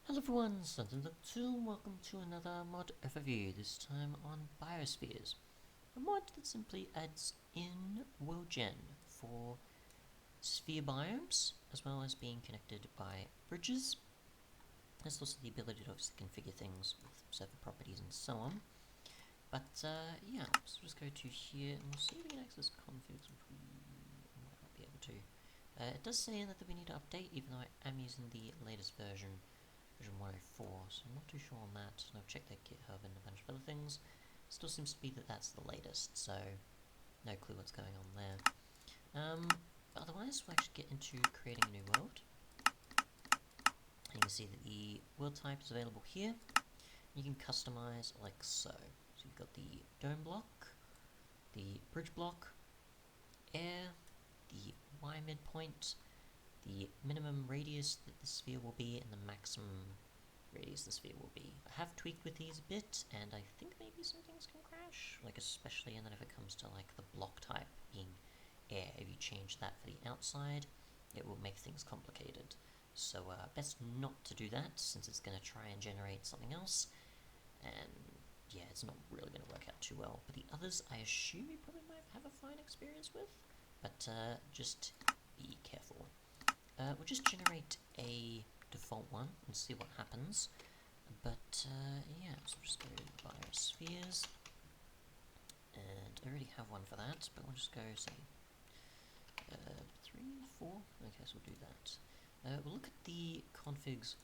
Hello everyone, Sunton2, welcome to another mod overview, this time on Biospheres. A mod that simply adds in world gen for sphere biomes, as well as being connected by bridges. There's also the ability to obviously configure things with server properties and so on. But yeah, so just go to here and we'll see if we can access configs, which we might not be able to. It does say that we need to update, even though I am using the latest version 104, so I'm not too sure on that. And I've checked their GitHub and a bunch of other things. Still seems to be that that's the latest, so no clue what's going on there. But otherwise, we'll actually get into creating a new world. And you can see that the world type is available here. You can customize like so. So you've got the dome block, the bridge block, air, the Y midpoint, the minimum radius that the sphere will be, and the maximum radius the sphere will be. I have tweaked with these a bit, and I think maybe some things can crash, like especially, and then if it comes to like the block type being air, if you change that for the outside, it will make things complicated. So best not to do that, since it's going to try and generate something else, and yeah, it's not really going to work out too well. But the others, I assume you probably might have a fine experience with, but just be careful. We'll just generate a default one and see what happens. But yeah, so we'll just go to Biospheres, and I already have one for that, but we'll just go, say, 3, 4, okay, so we'll do that. We'll look at the configs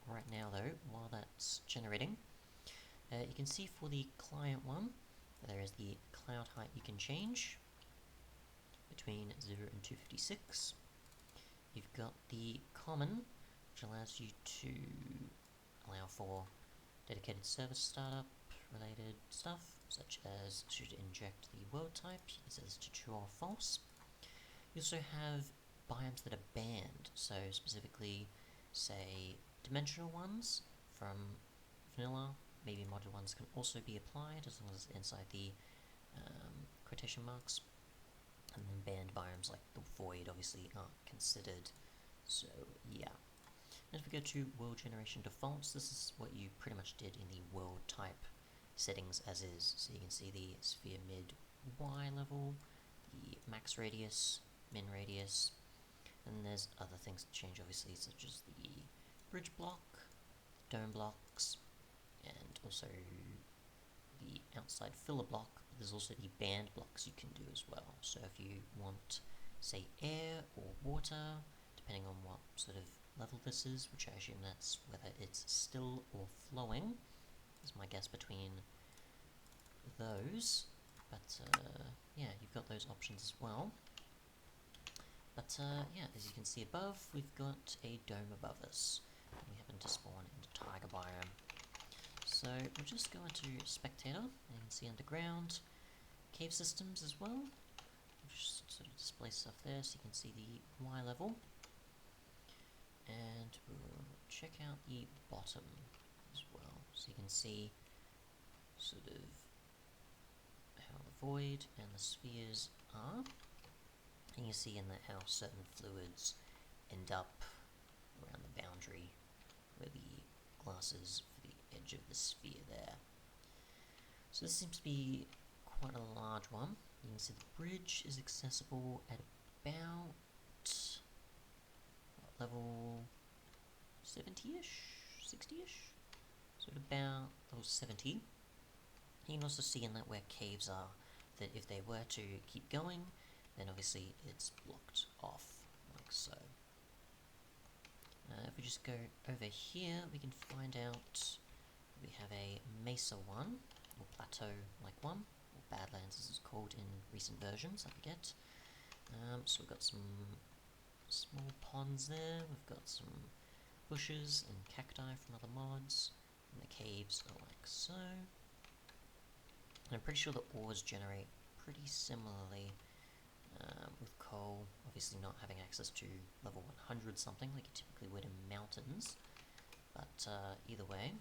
right now though, while that's generating. You can see for the client one, there is the cloud height you can change between 0 and 256. You've got the common, which allows you to allow for dedicated service startup related stuff, such as should inject the world type, it says to true or false. You also have biomes that are banned, so specifically, say, dimensional ones from vanilla, maybe modular ones can also be applied as long as it's inside the quotation marks. And then banned biomes like the void obviously aren't considered, so yeah. And if we go to world generation defaults, this is what you pretty much did in the world type settings as is. So you can see the sphere mid Y level, the max radius, min radius, and there's other things to change obviously, such as the bridge block, dome blocks, and also the outside filler block. But there's also the band blocks you can do as well. So if you want, say, air or water, depending on what sort of level this is, which I assume that's whether it's still or flowing, is my guess between those. But yeah, you've got those options as well. But yeah, as you can see above, we've got a dome above us. We happen to spawn in the tiger biome. So we'll just go into spectator, and you can see underground cave systems as well. We'll just sort of display stuff there so you can see the Y level. And we'll check out the bottom as well, so you can see sort of how the void and the spheres are. And you see in that how certain fluids end up around the boundary where the glass is for the edge of the sphere there. So this seems to be quite a large one. You can see the bridge is accessible at about level 70-ish, 60-ish, so at about level 70. You can also see in that where caves are, that if they were to keep going, then obviously it's blocked off, like so. If we just go over here, we can find out we have a mesa one, or plateau-like one, or badlands as it's called in recent versions, I forget. So we've got some small ponds there, we've got some bushes and cacti from other mods, and the caves are like so. And I'm pretty sure the ores generate pretty similarly, with coal obviously not having access to level 100 something like you typically would in mountains, but either way.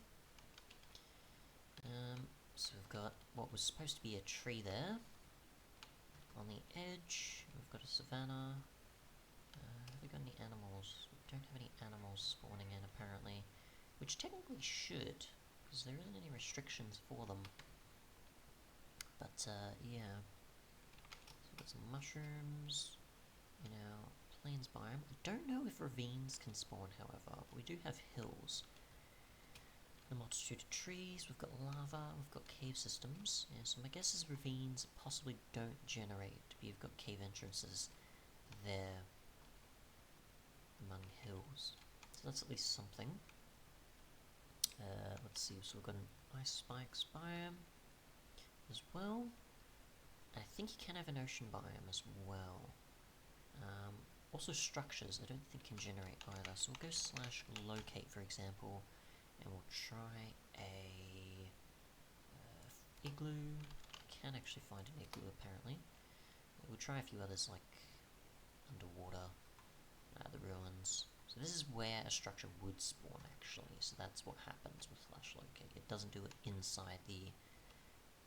So we've got what was supposed to be a tree there on the edge. We've got a savanna. Have we got any animals? We don't have any animals spawning in apparently. which technically should, because there isn't any restrictions for them. But yeah, so we've got some mushrooms in our plains biome. I don't know if ravines can spawn, however, but we do have hills. A multitude of trees, we've got lava, we've got cave systems. Yeah, so my guess is ravines possibly don't generate, but you've got cave entrances there among hills. So that's at least something. Let's see, so we've got an ice spikes biome as well. I think you can have an ocean biome as well. Also structures, I don't think can generate either. So we'll go /locate, for example, and we'll try a igloo. Can actually find an igloo apparently. We'll try a few others like underwater, the ruins. So this is where a structure would spawn actually. So that's what happens with /locate. It doesn't do it inside the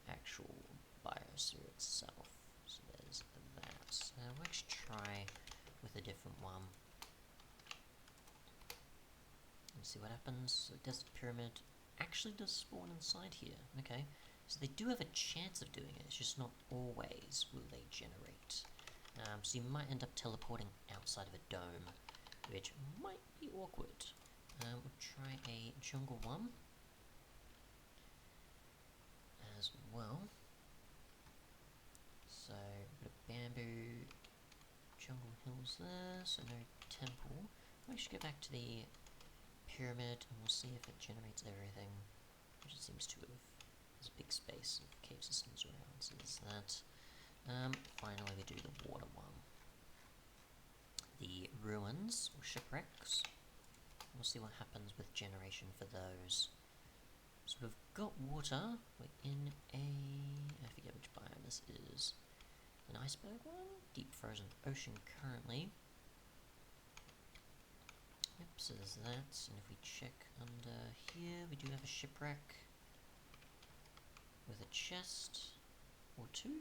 actual biosphere itself. So there's that. So we'll actually try with a different one and see what happens. So desert pyramid actually does spawn inside here. Okay, so they do have a chance of doing it. It's just not always will they generate. So you might end up teleporting outside of a dome, which might be awkward. We'll try a jungle one as well. So we've got a bamboo jungle hills there, so no temple. We'll actually go back to the pyramid and we'll see if it generates everything, which it seems to have. There's a big space of cave systems around, so there's that. Finally we do the water one. The ruins, or shipwrecks. We'll see what happens with generation for those. So we've got water, we're in I forget which biome this is. An iceberg one? Deep frozen ocean currently. Yep, so there's that, and if we check under here, we do have a shipwreck with a chest, or two.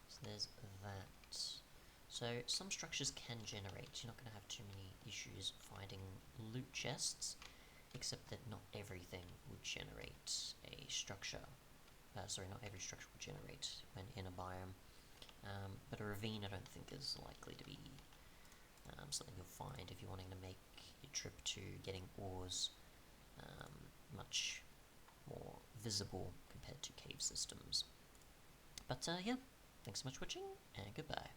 So there's that. So some structures can generate, you're not going to have too many issues finding loot chests, except that not everything would generate a structure. Sorry, not every structure will generate when in a biome. But a ravine I don't think is likely to be something you'll find if you're wanting to make a trip to getting ores much more visible compared to cave systems. But yeah, thanks so much for watching, and goodbye.